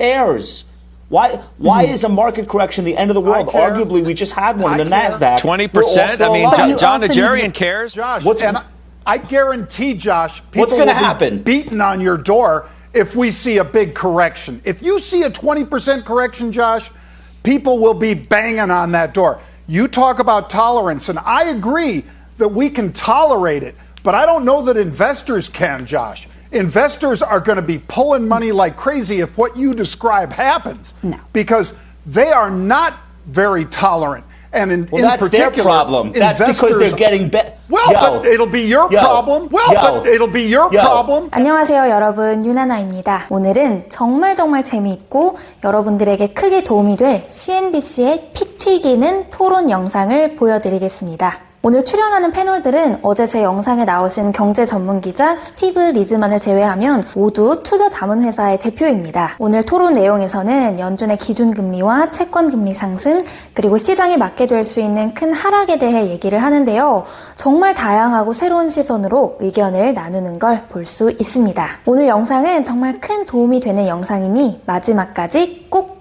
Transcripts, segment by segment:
cares? Why is a market correction the end of the world? Arguably, we just had one in the NASDAQ. 20%? I mean, John Najarian cares. Josh, I guarantee, Josh, what's people going to will happen? be beating on your door if we see a big correction. If you see a 20% correction, Josh, people will be banging on that door. You talk about tolerance, and I agree that we can tolerate it, but I don't know that investors can, Josh. Investors are going to be pulling money like crazy if what you describe happens, because they are not very tolerant. And in that's particular, their problem. That's because they're getting better. But it'll be your problem. But it'll be your problem. 안녕하세요, 여러분. 윤하나입니다. 오늘은 정말 재미있고 여러분들에게 크게 도움이 될 CNBC의 피 튀기는 토론 영상을 보여드리겠습니다. 오늘 출연하는 패널들은 어제 제 영상에 나오신 경제 전문 기자 스티브 리즈만을 제외하면 모두 투자 자문 회사의 대표입니다. 오늘 토론 내용에서는 연준의 기준금리와 채권금리 상승, 그리고 시장이 맞게 될 수 있는 큰 하락에 대해 얘기를 하는데요. 정말 다양하고 새로운 시선으로 의견을 나누는 걸 볼 수 있습니다. 오늘 영상은 정말 큰 도움이 되는 영상이니 마지막까지 꼭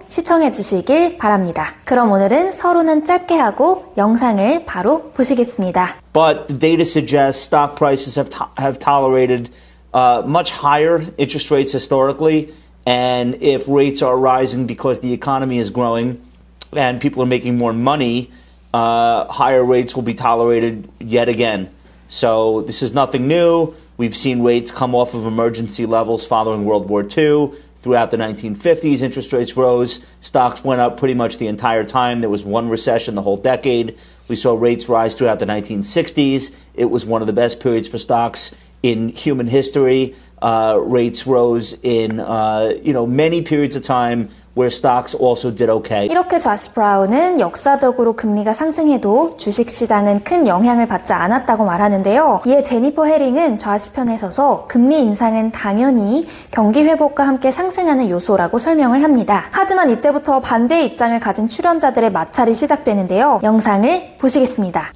시청해 주시길 바랍니다. 그럼 오늘은 서론은 짧게 하고 영상을 바로 보시겠습니다. But the data suggests stock prices have tolerated much higher interest rates historically, and if rates are rising because the economy is growing and people are making more money, higher rates will be tolerated yet again. So this is nothing new. We've seen rates come off of emergency levels following World War II. Throughout the 1950s, interest rates rose. Stocks went up pretty much the entire time. There was one recession the whole decade. We saw rates rise throughout the 1960s. It was one of the best periods for stocks in human history. Rates rose in many periods of time where stocks also did okay. 이렇게 좌시 브라운은 역사적으로 금리가 상승해도 주식시장은 큰 영향을 받지 않았다고 말하는데요. 이에 제니퍼 헤링은 좌시 편에 서서 금리 인상은 당연히 경기 회복과 함께 상승하는 요소라고 설명을 합니다. 하지만 이때부터 반대의 입장을 가진 출연자들의 마찰이 시작되는데요. 영상을 보시겠습니다.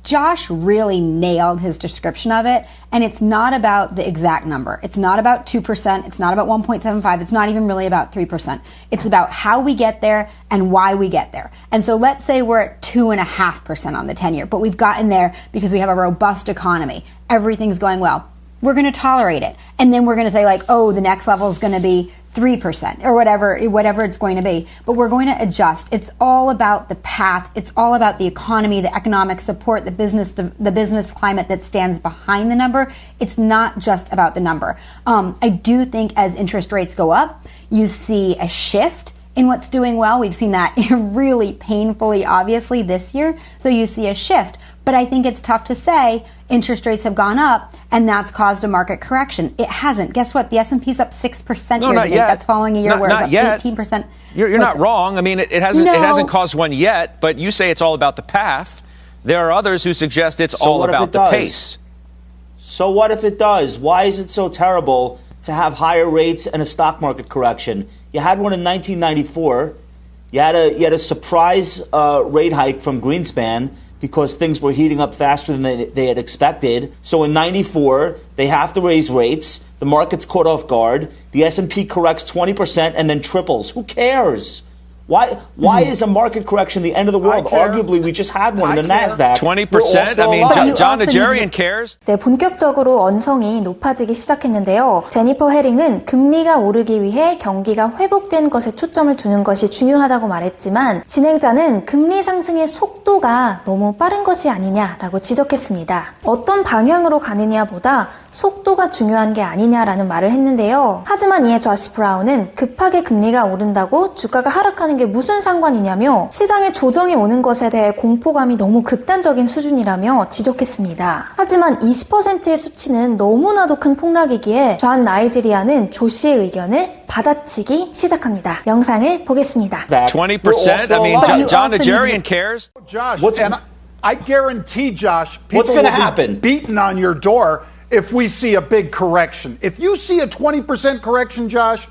Josh really nailed his description of it, and it's not about the exact number. It's not about 2%, it's not about 1.75, it's not even really about 3%. It's about how we get there and why we get there. And so let's say we're at 2.5% on the 10-year, but we've gotten there because we have a robust economy. Everything's going well. We're going to tolerate it. And then we're going to say the next level is going to be 3% or whatever it's going to be. But we're going to adjust. It's all about the path. It's all about the economy, the economic support, the business climate that stands behind the number. It's not just about the number. I do think as interest rates go up, you see a shift in what's doing well. We've seen that really painfully, obviously, this year. So you see a shift. But I think it's tough to say interest rates have gone up and that's caused a market correction. It hasn't. Guess what? The S&P's up 6% year to date. That's following a year where it's up 18%. You're not wrong. I mean, it hasn't caused one yet, but you say it's all about the path. There are others who suggest it's all about the pace. So what if it does? Why is it so terrible to have higher rates and a stock market correction? You had one in 1994. You had a surprise rate hike from Greenspan because things were heating up faster than they had expected. So in 94, they have to raise rates. The market's caught off guard. The S&P corrects 20% and then triples. Who cares? Why is a market correction the end of the world? Arguably, we just had one in the NASDAQ. 20%? I mean, John Najarian cares. 네, 본격적으로 언성이 높아지기 시작했는데요. 제니퍼 헤링은 금리가 오르기 위해 경기가 회복된 것에 초점을 두는 것이 중요하다고 말했지만 진행자는 금리 상승의 속도가 너무 빠른 것이 아니냐라고 지적했습니다. 어떤 방향으로 가느냐보다 속도가 중요한 게 아니냐라는 말을 했는데요. 하지만 이에 좌시 브라운은 급하게 금리가 오른다고 주가가 하락하는 게 무슨 상관이냐며 시장에 조정이 오는 것에 대해 공포감이 너무 극단적인 수준이라며 지적했습니다. 하지만 20%의 수치는 너무나도 큰 폭락이기에 존 나이지리아는 조 씨의 의견을 받아치기 시작합니다. 영상을 보겠습니다. 20%? I mean, John Najarian cares. Josh, I guarantee, Josh, what's people going to will happen? be beating on your door if we see a big correction. If you see a 20% correction, Josh,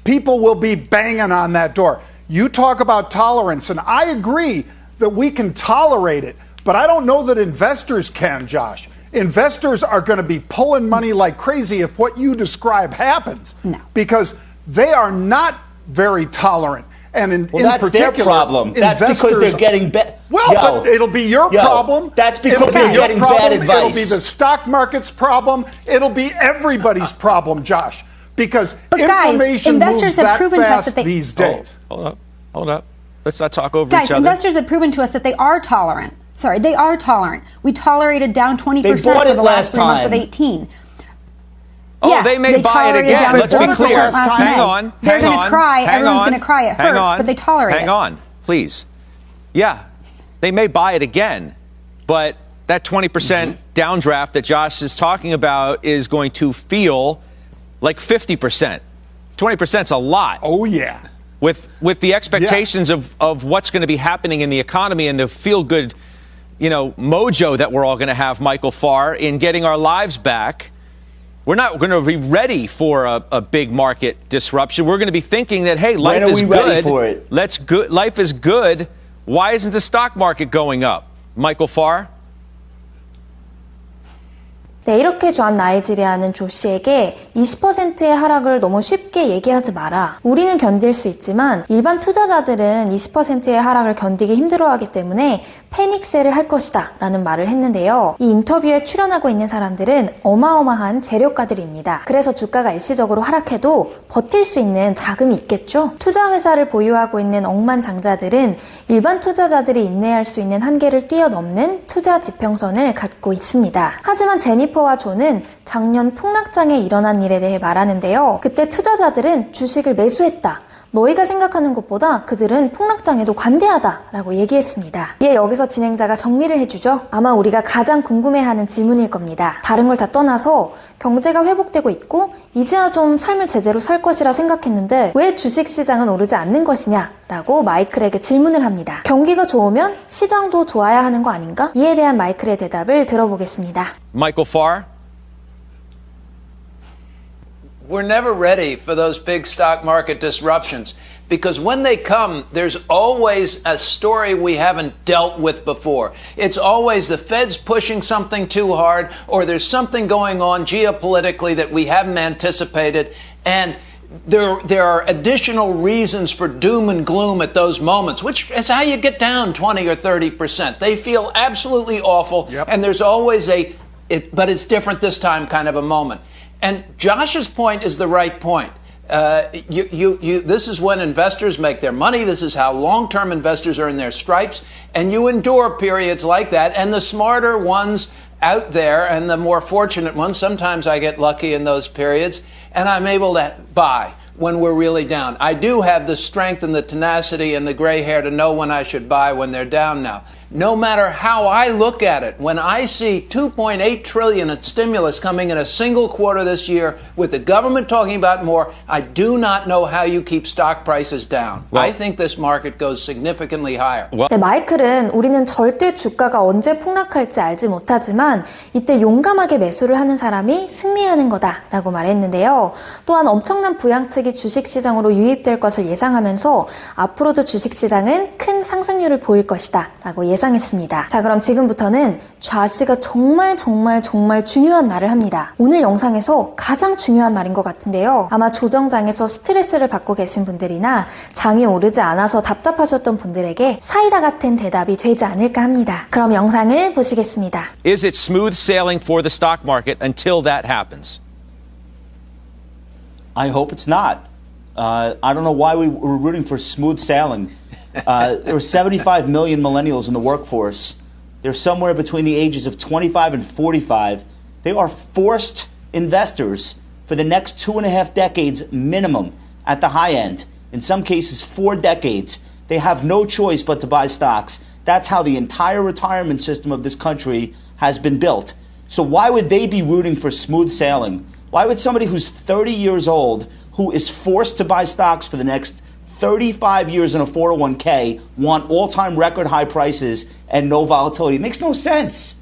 people will be banging on that door. You talk about tolerance, and I agree that we can tolerate it, but I don't know that investors can, Josh. Investors are going to be pulling money like crazy if what you describe happens, because they are not very tolerant. And in that's particular, their problem. That's because they're getting bad. Well, but it'll be your problem. That's because they're getting bad advice. It'll be the stock market's problem. It'll be everybody's problem, Josh, because information moves that fast these days. Hold up. Let's not talk over guys, each other. Investors have proven to us that they are tolerant. Sorry, they are tolerant. We tolerated down 20% for the last 3 months of 18. Oh, yeah, they may buy it again. Let's be clear. Hang on. They're going to cry. Everyone's going to cry. It hurts, but they tolerate it. Hang on, please. Yeah, they may buy it again, but that 20% downdraft that Josh is talking about is going to feel like 50%. 20% is a lot. Oh, yeah. With the expectations of what's going to be happening in the economy and the feel-good, mojo that we're all going to have, Michael Farr, in getting our lives back. We're not going to be ready for a big market disruption. We're going to be thinking that, hey, life is good. When are we ready for it? Life is good. Why isn't the stock market going up? Michael Farr? 네, 이렇게 존 나이지리아는 조 씨에게 20%의 하락을 너무 쉽게 얘기하지 마라. 우리는 견딜 수 있지만 일반 투자자들은 20%의 하락을 견디기 힘들어하기 때문에 패닉셀을 할 것이다 라는 말을 했는데요. 이 인터뷰에 출연하고 있는 사람들은 어마어마한 재료가들입니다. 그래서 주가가 일시적으로 하락해도 버틸 수 있는 자금이 있겠죠? 투자회사를 보유하고 있는 억만장자들은 일반 투자자들이 인내할 수 있는 한계를 뛰어넘는 투자 지평선을 갖고 있습니다. 하지만 제니퍼와 존은 작년 폭락장에 일어난 일에 대해 말하는데요. 그때 투자자들은 주식을 매수했다. 너희가 생각하는 것보다 그들은 폭락장에도 관대하다라고 얘기했습니다. 이에 여기서 진행자가 정리를 해주죠. 아마 우리가 가장 궁금해하는 질문일 겁니다. 다른 걸 다 떠나서 경제가 회복되고 있고 이제야 좀 삶을 제대로 살 것이라 생각했는데 왜 주식시장은 오르지 않는 것이냐라고 마이클에게 질문을 합니다. 경기가 좋으면 시장도 좋아야 하는 거 아닌가? 이에 대한 마이클의 대답을 들어보겠습니다. Michael Farr? We're never ready for those big stock market disruptions because when they come, there's always a story we haven't dealt with before. It's always the Fed's pushing something too hard or there's something going on geopolitically that we haven't anticipated, and there are additional reasons for doom and gloom at those moments, which is how you get down 20 or 30%. They feel absolutely awful, and there's always but it's different this time kind of a moment. And Josh's point is the right point. This is when investors make their money. This is how long-term investors earn their stripes. And you endure periods like that. And the smarter ones out there and the more fortunate ones, sometimes I get lucky in those periods, and I'm able to buy when we're really down. I do have the strength and the tenacity and the gray hair to know when I should buy when they're down now. No matter how I look at it, when I see $2.8 trillion in stimulus coming in a single quarter this year with the government talking about more, I do not know how you keep stock prices down. I think this market goes significantly higher. 네, 마이클은 우리는 절대 주가가 언제 폭락할지 알지 못하지만 이때 용감하게 매수를 하는 사람이 승리하는 거다라고 말했는데요. 또한 엄청난 부양책이 주식시장으로 유입될 것을 예상하면서 앞으로도 주식시장은 큰 상승률을 보일 것이다 라고 예상했습니다. 자, 그럼 지금부터는 좌씨가 정말 중요한 말을 합니다. 오늘 영상에서 가장 중요한 말인 것 같은데요. 아마 조정장에서 스트레스를 받고 계신 분들이나 장이 오르지 않아서 답답하셨던 분들에게 사이다 같은 대답이 되지 않을까 합니다. 그럼 영상을 보시겠습니다. Is it smooth sailing for the stock market until that happens? I hope it's not. I don't know why we're rooting for smooth sailing. There were 75 million millennials in the workforce. They're somewhere between the ages of 25 and 45. They are forced investors for the next 2.5 decades minimum at the high end. In some cases, 4 decades. They have no choice but to buy stocks. That's how the entire retirement system of this country has been built. So why would they be rooting for smooth sailing? Why would somebody who's 30 years old, who is forced to buy stocks for the next 35 years in a 401k, want all-time record high prices and no volatility? It makes no sense.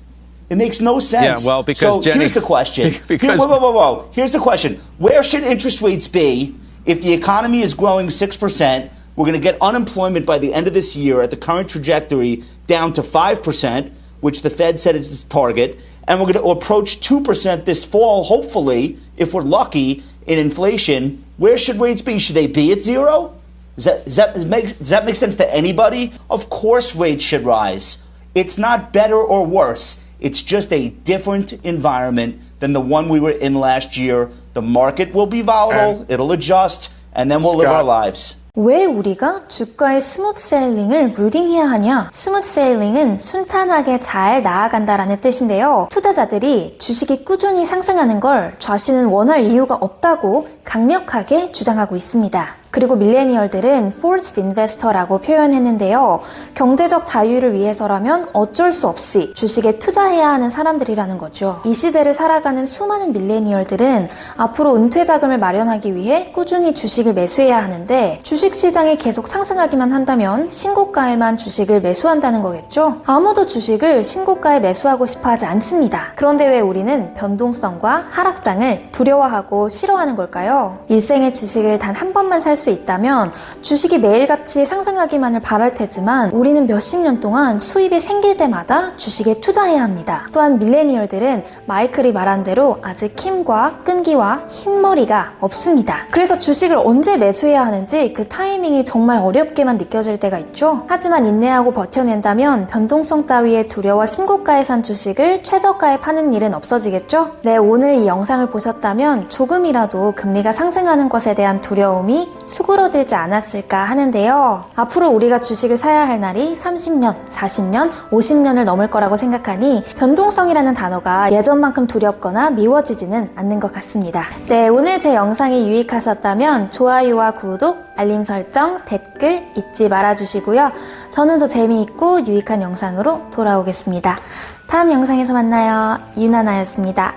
It makes no sense. Yeah, well, because so Jenny, here's the question. Because whoa. Here's the question. Where should interest rates be if the economy is growing 6%? We're going to get unemployment by the end of this year at the current trajectory down to 5%, which the Fed said is its target. And we're going to approach 2% this fall, hopefully, if we're lucky. in inflation, where should rates be? Should they be at zero? Does that make sense to anybody? Of course rates should rise. It's not better or worse. It's just a different environment than the one we were in last year. The market will be volatile, it'll adjust, and then we'll live our lives. 왜 우리가 주가의 스무트 세일링을 루딩해야 하냐? 스무트 세일링은 순탄하게 잘 나아간다라는 뜻인데요. 투자자들이 주식이 꾸준히 상승하는 걸 좌신은 원할 이유가 없다고 강력하게 주장하고 있습니다. 그리고 밀레니얼들은 forced investor라고 표현했는데요. 경제적 자유를 위해서라면 어쩔 수 없이 주식에 투자해야 하는 사람들이라는 거죠. 이 시대를 살아가는 수많은 밀레니얼들은 앞으로 은퇴 자금을 마련하기 위해 꾸준히 주식을 매수해야 하는데 주식시장이 계속 상승하기만 한다면 신고가에만 주식을 매수한다는 거겠죠? 아무도 주식을 신고가에 매수하고 싶어 하지 않습니다. 그런데 왜 우리는 변동성과 하락장을 두려워하고 싫어하는 걸까요? 일생의 주식을 단 한 번만 살 수 있다면 주식이 매일같이 상승하기만을 바랄 테지만 우리는 몇십 년 동안 수입이 생길 때마다 주식에 투자해야 합니다. 또한 밀레니얼들은 마이클이 말한 대로 아직 힘과 끈기와 흰머리가 없습니다. 그래서 주식을 언제 매수해야 하는지 그 타이밍이 정말 어렵게만 느껴질 때가 있죠. 하지만 인내하고 버텨낸다면 변동성 따위에 두려워 신고가에 산 주식을 최저가에 파는 일은 없어지겠죠? 네, 오늘 이 영상을 보셨다면 조금이라도 금리가 상승하는 것에 대한 두려움이 수그러들지 않았을까 하는데요. 앞으로 우리가 주식을 사야 할 날이 30년, 40년, 50년을 넘을 거라고 생각하니 변동성이라는 단어가 예전만큼 두렵거나 미워지지는 않는 것 같습니다. 네, 오늘 제 영상이 유익하셨다면 좋아요와 구독, 알림 설정, 댓글 잊지 말아주시고요. 저는 더 재미있고 유익한 영상으로 돌아오겠습니다. 다음 영상에서 만나요. 유나나였습니다.